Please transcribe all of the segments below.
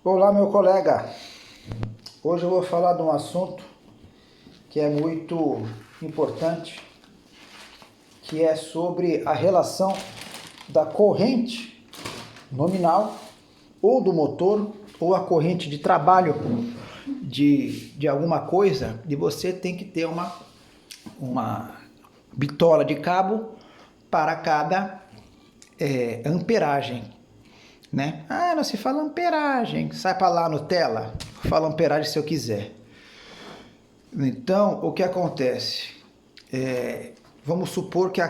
Olá, meu colega. Hoje eu vou falar de um assunto que é muito importante, que é sobre a relação da corrente nominal ou do motor ou a corrente de trabalho de alguma coisa, e você tem que ter uma bitola de cabo para cada amperagem, né? Ah, não se fala amperagem, sai para lá Nutella, fala amperagem se eu quiser. Então, o que acontece? Vamos supor que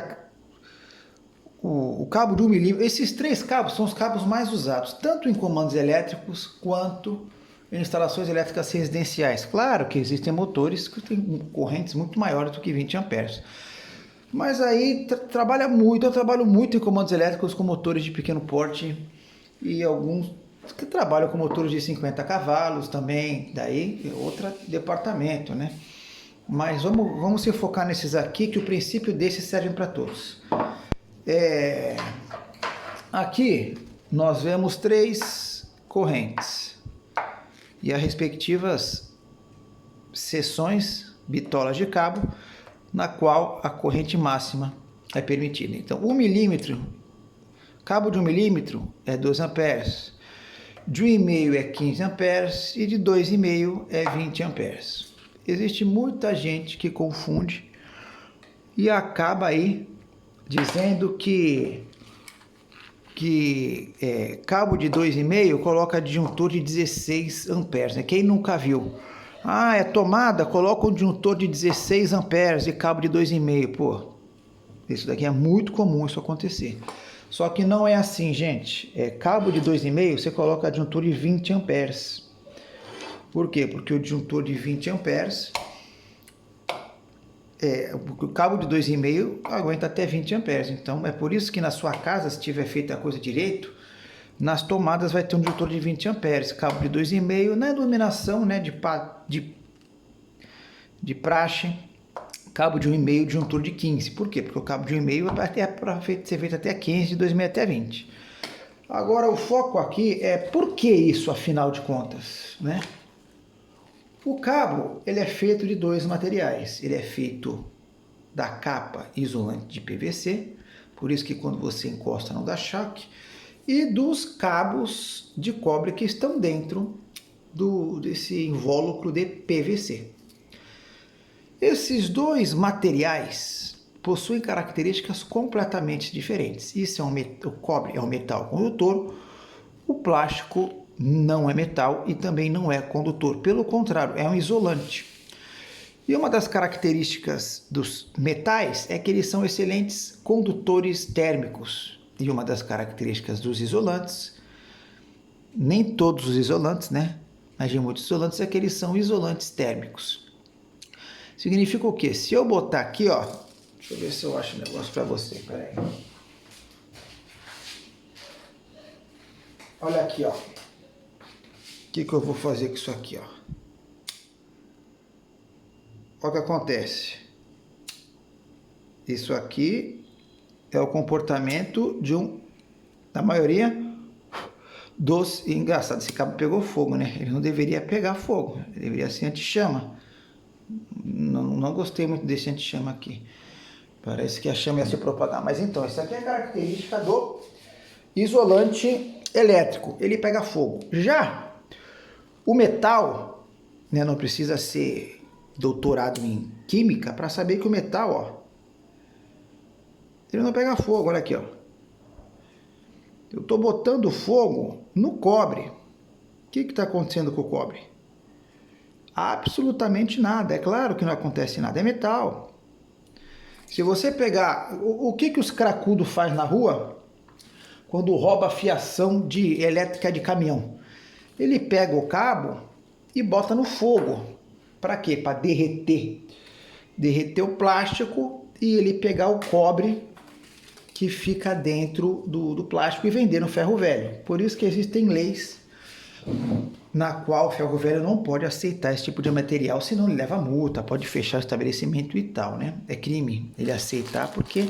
o cabo de 1 milímetro, esses três cabos são os cabos mais usados, tanto em comandos elétricos quanto em instalações elétricas residenciais. Claro que existem motores que têm correntes muito maiores do que 20 amperes. Mas aí eu trabalho muito em comandos elétricos com motores de pequeno porte e alguns que trabalham com motores de 50 cavalos também, daí outro departamento, né? Mas vamos se focar nesses aqui, que o princípio desses serve para todos. Aqui nós vemos três correntes e as respectivas seções, bitolas de cabo, na qual a corrente máxima é permitida. Então, 1 milímetro, cabo de 1 milímetro é 2 amperes, de 1,5 é 15 amperes e de 2,5 é 20 amperes. Existe muita gente que confunde e acaba aí dizendo que cabo de 2,5 coloca disjuntor de 16 amperes, né? Quem nunca viu? Ah, é tomada, coloca um disjuntor de 16 amperes e cabo de 2,5. Pô, isso daqui é muito comum isso acontecer. Só que não é assim, gente. Cabo de 2,5 você coloca disjuntor de 20 amperes. Por quê? Porque o disjuntor de 20 amperes, o cabo de 2,5 aguenta até 20 amperes. Então, é por isso que na sua casa, se tiver feito a coisa direito, nas tomadas vai ter um disjuntor de 20 amperes, cabo de 2,5, na iluminação, né, de praxe, cabo de 1,5, disjuntor de 15. Por quê? Porque o cabo de 1,5 é para ser feito até 15, de 2,5 até 20. Agora, o foco aqui é por que isso, afinal de contas, né? O cabo, ele é feito de dois materiais. Ele é feito da capa isolante de PVC, por isso que quando você encosta não dá choque, e dos cabos de cobre que estão dentro desse invólucro de PVC. Esses dois materiais possuem características completamente diferentes. O cobre é um metal condutor, o plástico não é metal e também não é condutor. Pelo contrário, é um isolante. E uma das características dos metais é que eles são excelentes condutores térmicos. E uma das características dos isolantes, nem todos os isolantes, né? Mas de muitos isolantes é que eles são isolantes térmicos. Significa o quê? Se eu botar aqui, ó, deixa eu ver se eu acho um negócio para você, peraí. Olha aqui, ó. O que eu vou fazer com isso aqui, ó? Olha o que acontece. Isso aqui é o comportamento da maioria dos... Engraçado, esse cabo pegou fogo, né? Ele não deveria pegar fogo, ele deveria ser anti-chama. Não gostei muito desse anti-chama aqui. Parece que a chama ia se propagar. Mas então, essa aqui é a característica do isolante elétrico. Ele pega fogo. Já o metal, né, não precisa ser doutorado em química para saber que o metal, ó, ele não pega fogo. Olha aqui, ó. Eu estou botando fogo no cobre. O que está acontecendo com o cobre? Absolutamente nada. É claro que não acontece nada. É metal. Se você pegar... O que os cracudos fazem na rua quando rouba a fiação de elétrica de caminhão? Ele pega o cabo e bota no fogo. Para quê? Para derreter. Derreter o plástico e ele pegar o cobre que fica dentro do plástico e vender no ferro velho. Por isso que existem leis na qual o ferro velho não pode aceitar esse tipo de material, senão ele leva multa, pode fechar o estabelecimento e tal, né? É crime ele aceitar, porque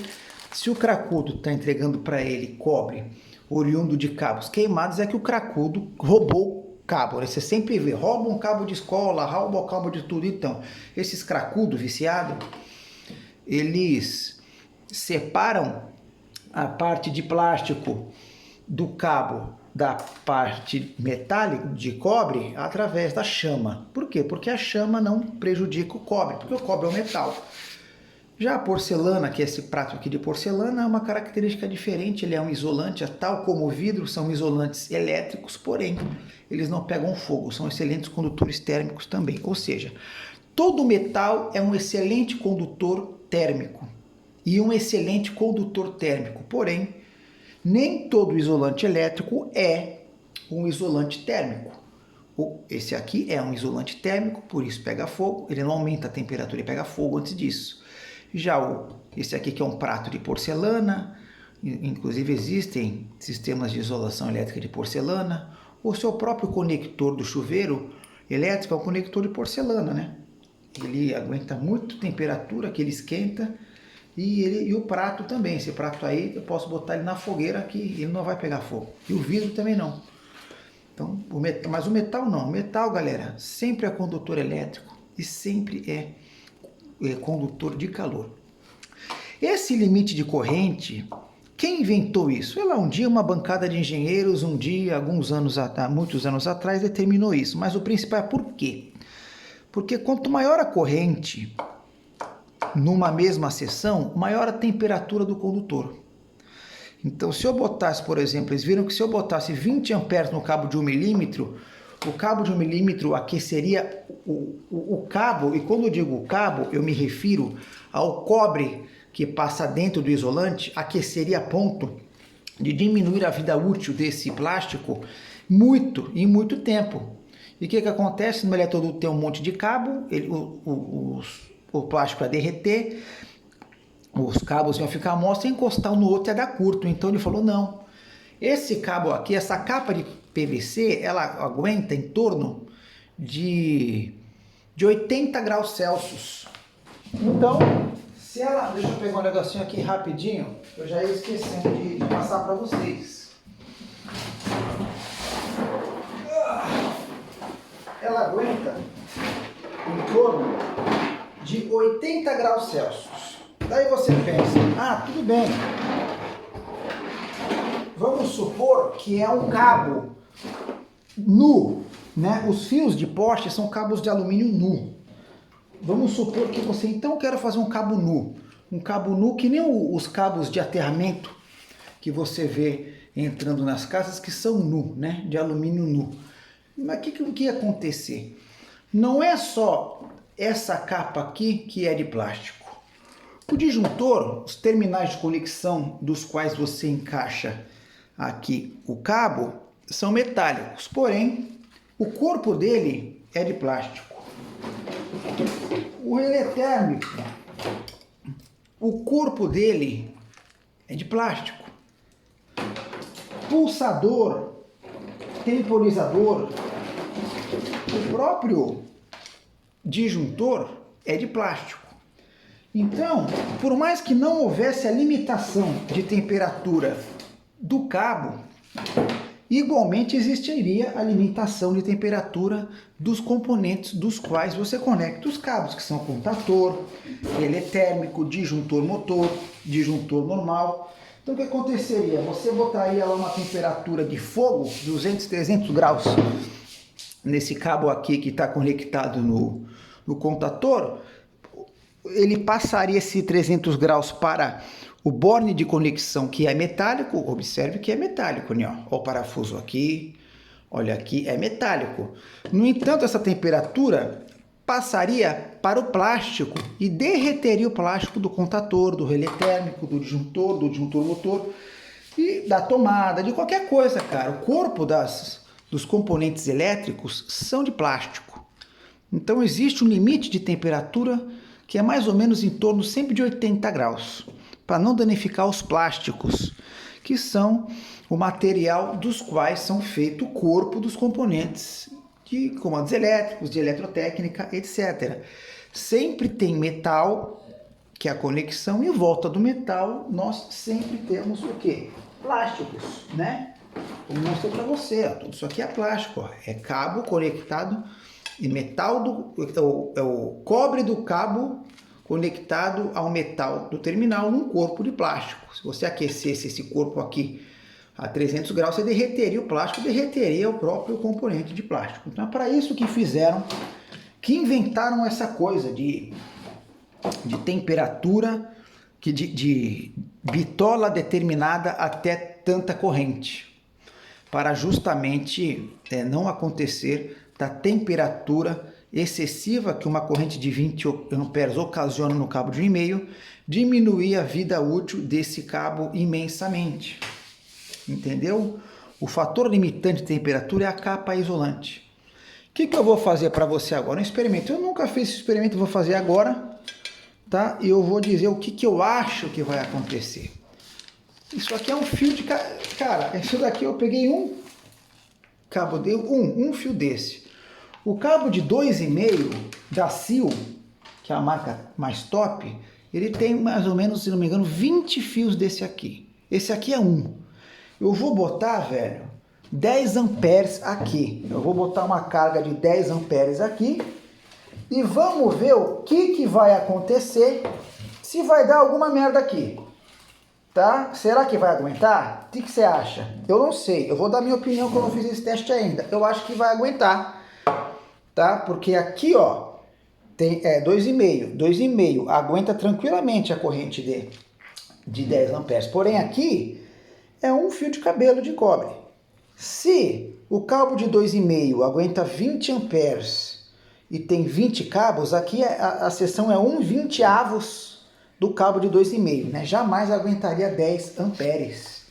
se o cracudo está entregando para ele cobre oriundo de cabos queimados, é que o cracudo roubou cabo, né? Você sempre vê, rouba um cabo de escola, rouba um cabo de tudo. Então, esses cracudos viciados, eles separam a parte de plástico do cabo da parte metálica de cobre através da chama. Por quê? Porque a chama não prejudica o cobre, porque o cobre é um metal. Já a porcelana, que é esse prato aqui de porcelana, é uma característica diferente, ele é um isolante, tal como o vidro, são isolantes elétricos, porém, eles não pegam fogo, são excelentes condutores térmicos também. Ou seja, todo metal é um excelente condutor térmico e um excelente condutor térmico, porém, nem todo isolante elétrico é um isolante térmico. Esse aqui é um isolante térmico, por isso pega fogo, ele não aumenta a temperatura e pega fogo antes disso. Já esse aqui que é um prato de porcelana, inclusive existem sistemas de isolação elétrica de porcelana, o seu próprio conector do chuveiro elétrico é um conector de porcelana, né? Ele aguenta muito temperatura, que ele esquenta, e o prato também, esse prato aí eu posso botar ele na fogueira que ele não vai pegar fogo, e o vidro também não. Então, mas o metal não, o metal, galera, sempre é condutor elétrico e sempre é condutor de calor. Esse limite de corrente, quem inventou isso? Um dia uma bancada de engenheiros, muitos anos atrás, determinou isso. Mas o principal é por quê? Porque quanto maior a corrente numa mesma seção, maior a temperatura do condutor. Então, se eu botasse, por exemplo, eles viram que se eu botasse 20 amperes no cabo de 1 milímetro, o cabo de 1 milímetro aqueceria o cabo, e quando eu digo cabo, eu me refiro ao cobre que passa dentro do isolante, aqueceria a ponto de diminuir a vida útil desse plástico em muito tempo. E o que acontece? No eletroduto tem um monte de cabo, o plástico ia derreter, os cabos iam ficar mossos, encostar um no outro ia dar curto. Então ele falou, não, esse cabo aqui, essa capa de PVC, ela aguenta em torno de 80 graus Celsius. Então, se ela... Deixa eu pegar um negocinho aqui rapidinho, eu já ia esquecendo de passar para vocês. Ela aguenta em torno de 80 graus Celsius. Daí você pensa, tudo bem. Vamos supor que é um cabo nu, né? Os fios de poste são cabos de alumínio nu. Vamos supor que você então quer fazer um cabo nu que nem os cabos de aterramento que você vê entrando nas casas, que são nu, né? De alumínio nu. Mas o que ia acontecer? Não é só essa capa aqui que é de plástico. O disjuntor, os terminais de conexão dos quais você encaixa aqui o cabo, são metálicos, porém o corpo dele é de plástico. O relé térmico, o corpo dele é de plástico. Pulsador, temporizador, o próprio disjuntor é de plástico. Então, por mais que não houvesse a limitação de temperatura do cabo, igualmente existiria a limitação de temperatura dos componentes dos quais você conecta os cabos, que são contator, relé térmico, disjuntor motor, disjuntor normal. Então o que aconteceria? Você botaria lá uma temperatura de fogo, 200, 300 graus, nesse cabo aqui que está conectado no contator, ele passaria esse 300 graus para o borne de conexão, que é metálico. Observe que é metálico, né? Olha o parafuso aqui, olha aqui, é metálico. No entanto, essa temperatura passaria para o plástico e derreteria o plástico do contator, do relé térmico, do disjuntor motor e da tomada, de qualquer coisa, cara. O corpo dos componentes elétricos são de plástico. Então existe um limite de temperatura que é mais ou menos em torno sempre de 80 graus, para não danificar os plásticos, que são o material dos quais são feito o corpo dos componentes de comandos elétricos, de eletrotécnica, etc. Sempre tem metal, que é a conexão, e em volta do metal nós sempre temos o quê? Plásticos, né? Como mostrei para você, ó, tudo isso aqui é plástico, ó, é cabo conectado e metal é o cobre do cabo conectado ao metal do terminal num corpo de plástico. Se você aquecesse esse corpo aqui a 300 graus, você derreteria o plástico, derreteria o próprio componente de plástico. Então é para isso que fizeram, que inventaram essa coisa de temperatura, de bitola determinada até tanta corrente, para justamente não acontecer da temperatura excessiva que uma corrente de 20 amperes ocasiona no cabo de 1,5, diminuir a vida útil desse cabo imensamente. Entendeu? O fator limitante de temperatura é a capa isolante. O que eu vou fazer para você agora? Um experimento. Eu nunca fiz esse experimento, vou fazer agora, tá? E eu vou dizer o que eu acho que vai acontecer. Isso aqui é um fio de... Cara, isso daqui eu peguei um cabo de um fio desse. O cabo de 2,5 da Sil, que é a marca mais top, ele tem mais ou menos, se não me engano, 20 fios desse aqui. Esse aqui é um. Eu vou botar, velho, 10 amperes aqui. Eu vou botar uma carga de 10 amperes aqui. E vamos ver o que vai acontecer, se vai dar alguma merda aqui. Tá? Será que vai aguentar? O que você acha? Eu não sei. Eu vou dar minha opinião que eu não fiz esse teste ainda. Eu acho que vai aguentar. Tá? Porque aqui, ó, tem 2,5. 2,5 aguenta tranquilamente a corrente de 10 amperes. Porém, aqui é um fio de cabelo de cobre. Se o cabo de 2,5 aguenta 20 amperes e tem 20 cabos, aqui a seção é 1/20 do cabo de 2,5, né? Jamais aguentaria 10 amperes.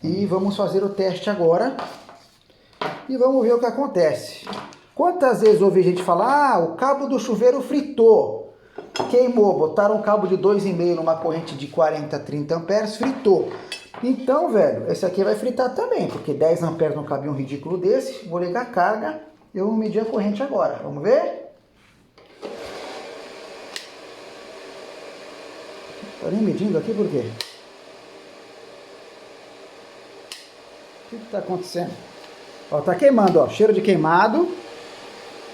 E vamos fazer o teste agora e vamos ver o que acontece. Quantas vezes eu ouvi gente falar, o cabo do chuveiro fritou, queimou, botaram um cabo de 2,5 numa corrente de 40, 30 amperes, fritou. Então, velho, esse aqui vai fritar também, porque 10 amperes não cabia um ridículo desse. Vou ligar a carga, eu vou medir a corrente agora. Vamos ver? Tá nem medindo aqui por quê? O que tá acontecendo? Ó, tá queimando, ó, cheiro de queimado.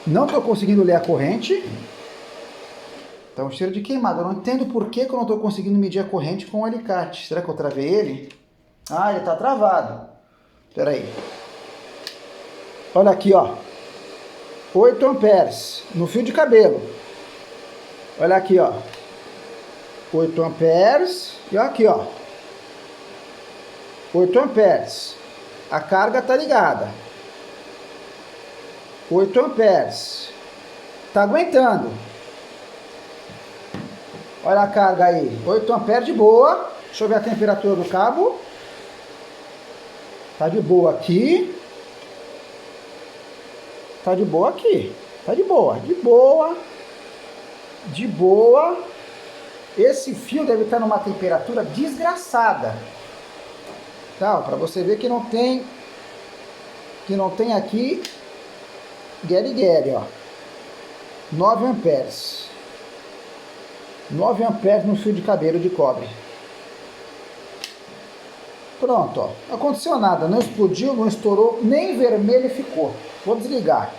Não tô conseguindo ler a corrente. Tá um cheiro de queimado. Eu não entendo por que eu não tô conseguindo medir a corrente com o alicate. Será que eu travei ele? Ah, ele tá travado. Espera aí. Olha aqui, ó. 8 amperes no fio de cabelo. Olha aqui, ó. 8 amperes. E ó aqui, ó. 8 amperes. A carga tá ligada. 8 amperes. Tá aguentando. Olha a carga aí. 8 amperes de boa. Deixa eu ver a temperatura do cabo. Tá de boa aqui. Tá de boa aqui. Tá de boa. De boa. De boa. Esse fio deve estar numa temperatura desgraçada. Tá, para você ver que não tem aqui guere, ó. 9 amperes. 9 amperes no fio de cabelo de cobre. Pronto, ó. Não aconteceu nada, não explodiu, não estourou, nem vermelho ficou. Vou desligar.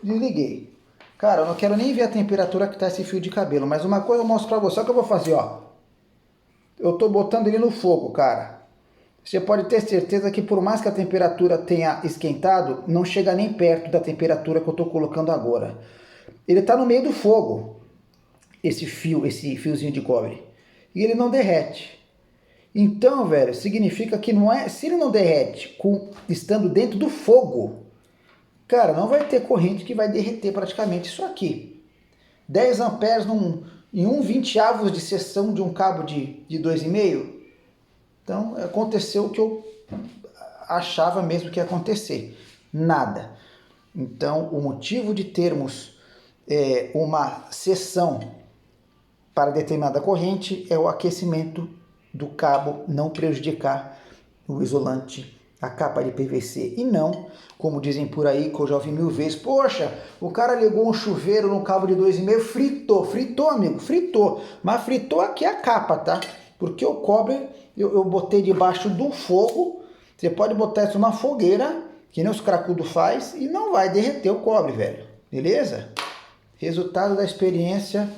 Desliguei. Cara, eu não quero nem ver a temperatura que tá esse fio de cabelo, mas uma coisa eu mostro pra você, olha o que eu vou fazer, ó. Eu tô botando ele no fogo, cara. Você pode ter certeza que por mais que a temperatura tenha esquentado, não chega nem perto da temperatura que eu tô colocando agora. Ele tá no meio do fogo, esse fiozinho de cobre. E ele não derrete. Então, velho, significa que não é... Se ele não derrete estando dentro do fogo, cara, não vai ter corrente que vai derreter praticamente isso aqui. 10 amperes em 1/20 de seção de um cabo de 2,5. Então, aconteceu o que eu achava mesmo que ia acontecer. Nada. Então, o motivo de termos uma seção para determinada corrente é o aquecimento do cabo não prejudicar o isolante, a capa de PVC. E não, como dizem por aí, que eu já ouvi 1000 vezes, poxa, o cara ligou um chuveiro no cabo de 2,5, fritou, amigo, fritou. Mas fritou aqui a capa, tá? Porque o cobre eu botei debaixo do fogo Você pode botar isso na fogueira, que nem os cracudos faz, e não vai derreter o cobre, velho. Beleza? Resultado da experiência,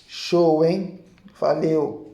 show, hein? Valeu!